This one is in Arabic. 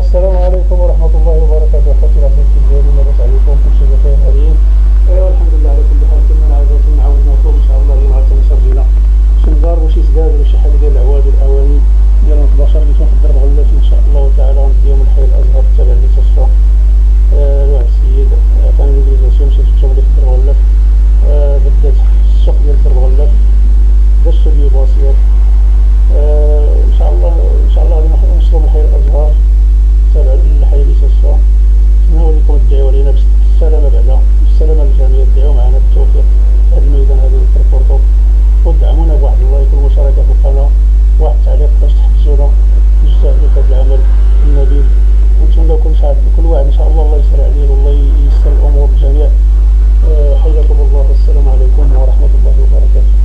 السلام عليكم ورحمة الله وبركاته. أخوتي الأحباب ديالي، لاباس عليكم؟ كلشي بخير غاديين؟ ايوا الحمد لله على كل حال. كما عودناكم ان شاء الله اليوم عاد تنشرجينا شي نضار وشي سداد وشي حاجة ديال العواد والأواني ديال البشر اللي تنقدر بغلات ان شاء الله تعالى. غنديهم الحي الأزهر التابع للمستشفى واحد السيد عطاني ليزيزاسيون مشيت شفتهم اللي في الدرب. بدات السوق ديال الدرب غلات، دازت لي باصيات. ان شاء الله غادي نوصلوا من الحي الأزهر تابع للحي المستشفى. نتمنوا لكم تدعيو علينا بالسلامة، بعدا بالسلامة للجميع. دعيو معنا بالتوفيق في هذا الميدان هذا اللي كنربطو، ودعمونا بواحد اللايك والمشاركة في القناة، واحد التعليق باش تحفزونا نجتهدوا في هذا العمل النبيل. ونتمنى كل واحد ان شاء الله يسر عليه والله ييسر الامور للجميع. حياكم الله والسلام عليكم ورحمة الله وبركاته.